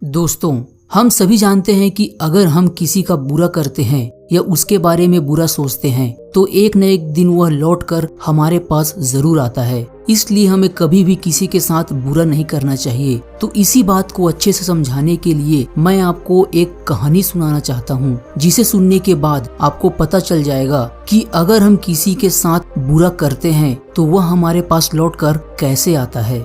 दोस्तों, हम सभी जानते हैं कि अगर हम किसी का बुरा करते हैं या उसके बारे में बुरा सोचते हैं तो एक न एक दिन वह लौटकर हमारे पास जरूर आता है। इसलिए हमें कभी भी किसी के साथ बुरा नहीं करना चाहिए। तो इसी बात को अच्छे से समझाने के लिए मैं आपको एक कहानी सुनाना चाहता हूँ, जिसे सुनने के बाद आपको पता चल जाएगा कि अगर हम किसी के साथ बुरा करते हैं तो वह हमारे पास लौटकर कैसे आता है।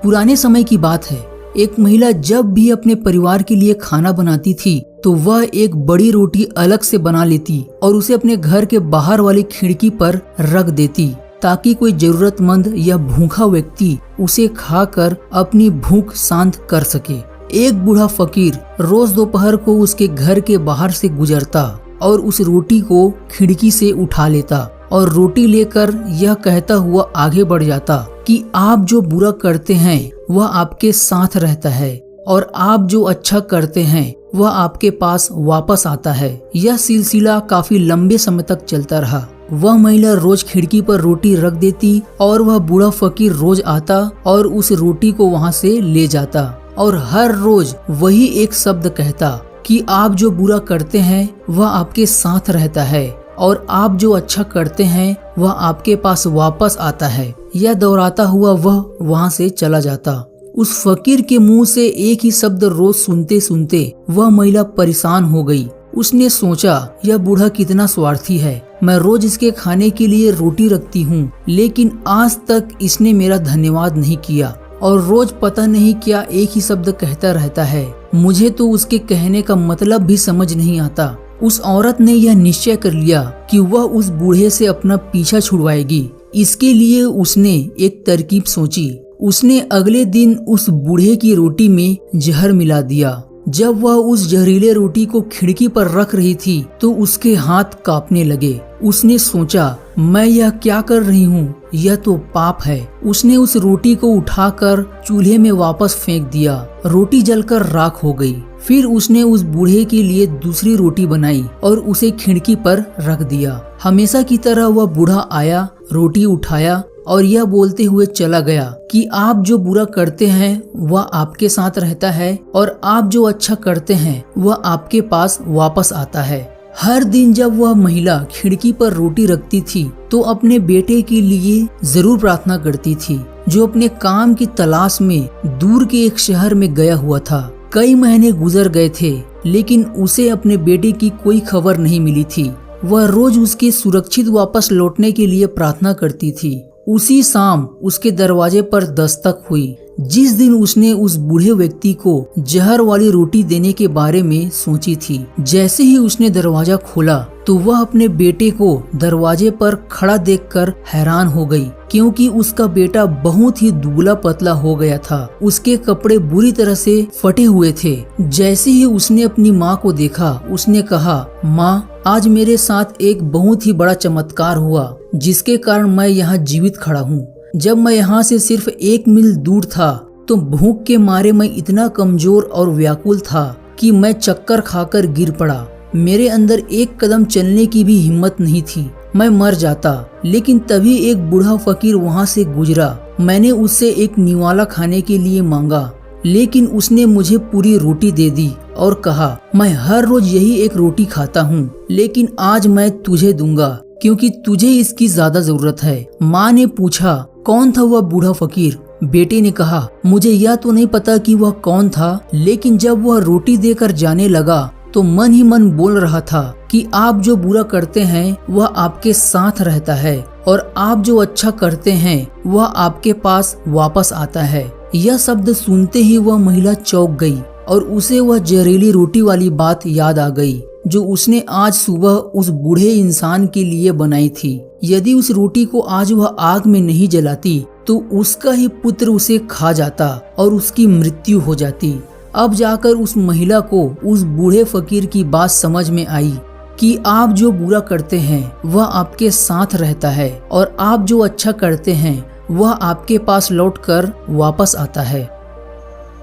पुराने समय की बात है, एक महिला जब भी अपने परिवार के लिए खाना बनाती थी तो वह एक बड़ी रोटी अलग से बना लेती और उसे अपने घर के बाहर वाली खिड़की पर रख देती, ताकि कोई जरूरतमंद या भूखा व्यक्ति उसे खाकर अपनी भूख शांत कर सके। एक बूढ़ा फकीर रोज दोपहर को उसके घर के बाहर से गुजरता और उस रोटी को खिड़की से उठा लेता और रोटी लेकर यह कहता हुआ आगे बढ़ जाता कि आप जो बुरा करते हैं वह आपके साथ रहता है और आप जो अच्छा करते हैं वह आपके पास वापस आता है। यह सिलसिला काफी लंबे समय तक चलता रहा। वह महिला रोज खिड़की पर रोटी रख देती और वह बूढ़ा फकीर रोज आता और उस रोटी को वहां से ले जाता और हर रोज वही एक शब्द कहता कि आप जो बुरा करते हैं वह आपके साथ रहता है और आप जो अच्छा करते हैं वह आपके पास वापस आता है। यह दोहराता हुआ वह वहां से चला जाता। उस फकीर के मुंह से एक ही शब्द रोज सुनते सुनते वह महिला परेशान हो गई। उसने सोचा, यह बूढ़ा कितना स्वार्थी है। मैं रोज इसके खाने के लिए रोटी रखती हूँ, लेकिन आज तक इसने मेरा धन्यवाद नहीं किया और रोज पता नहीं क्या एक ही शब्द कहता रहता है। मुझे तो उसके कहने का मतलब भी समझ नहीं आता। उस औरत ने यह निश्चय कर लिया कि वह उस बूढ़े से अपना पीछा छुड़वाएगी। इसके लिए उसने एक तरकीब सोची। उसने अगले दिन उस बूढ़े की रोटी में जहर मिला दिया। जब वह उस जहरीले रोटी को खिड़की पर रख रही थी तो उसके हाथ कांपने लगे। उसने सोचा, मैं यह क्या कर रही हूँ, यह तो पाप है। उसने उस रोटी को उठाकर चूल्हे में वापस फेंक दिया। रोटी जलकर राख हो गई। फिर उसने उस बूढ़े के लिए दूसरी रोटी बनाई और उसे खिड़की पर रख दिया। हमेशा की तरह वह बूढ़ा आया, रोटी उठाया और यह बोलते हुए चला गया कि आप जो बुरा करते हैं वह आपके साथ रहता है और आप जो अच्छा करते हैं वह आपके पास वापस आता है। हर दिन जब वह महिला खिड़की पर रोटी रखती थी तो अपने बेटे के लिए जरूर प्रार्थना करती थी, जो अपने काम की तलाश में दूर के एक शहर में गया हुआ था। कई महीने गुजर गए थे, लेकिन उसे अपने बेटे की कोई खबर नहीं मिली थी। वह रोज उसके सुरक्षित वापस लौटने के लिए प्रार्थना करती थी। उसी शाम उसके दरवाजे पर दस्तक हुई। जिस दिन उसने उस बूढ़े व्यक्ति को जहर वाली रोटी देने के बारे में सोची थी, जैसे ही उसने दरवाजा खोला तो वह अपने बेटे को दरवाजे पर खड़ा देखकर हैरान हो गई, क्योंकि उसका बेटा बहुत ही दुबला पतला हो गया था। उसके कपड़े बुरी तरह से फटे हुए थे। जैसे ही उसने अपनी माँ को देखा, उसने कहा, माँ, आज मेरे साथ एक बहुत ही बड़ा चमत्कार हुआ, जिसके कारण मैं यहाँ जीवित खड़ा हूँ। जब मैं यहाँ से सिर्फ 1 मील दूर था तो भूख के मारे मैं इतना कमजोर और व्याकुल था कि मैं चक्कर खाकर गिर पड़ा। मेरे अंदर एक कदम चलने की भी हिम्मत नहीं थी। मैं मर जाता। लेकिन तभी एक बूढ़ा फकीर वहाँ से गुजरा। मैंने उससे एक निवाला खाने के लिए मांगा, लेकिन उसने मुझे पूरी रोटी दे दी और कहा, मैं हर रोज यही एक रोटी खाता हूँ, लेकिन आज मैं तुझे दूंगा क्योंकि तुझे इसकी ज्यादा जरूरत है। माँ ने पूछा, कौन था वह बूढ़ा फकीर? बेटे ने कहा, मुझे यह तो नहीं पता कि वह कौन था, लेकिन जब वह रोटी देकर जाने लगा तो मन ही मन बोल रहा था कि आप जो बुरा करते हैं वह आपके साथ रहता है और आप जो अच्छा करते हैं वह आपके पास वापस आता है। यह शब्द सुनते ही वह महिला चौंक गई और उसे वह जहरीली रोटी वाली बात याद आ गई जो उसने आज सुबह उस बूढ़े इंसान के लिए बनाई थी। यदि उस रोटी को आज वह आग में नहीं जलाती तो उसका ही पुत्र उसे खा जाता और उसकी मृत्यु हो जाती। अब जाकर उस महिला को उस बूढ़े फकीर की बात समझ में आई कि आप जो बुरा करते हैं वह आपके साथ रहता है और आप जो अच्छा करते हैं वह आपके पास लौटकर वापस आता है।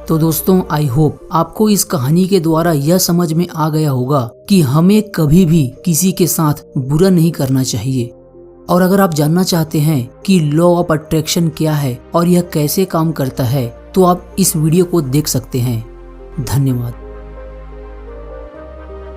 तो दोस्तों, आई होप आपको इस कहानी के द्वारा यह समझ में आ गया होगा कि हमें कभी भी किसी के साथ बुरा नहीं करना चाहिए। और अगर आप जानना चाहते हैं कि लॉ ऑफ अट्रैक्शन क्या है और यह कैसे काम करता है, तो आप इस वीडियो को देख सकते हैं। धन्यवाद।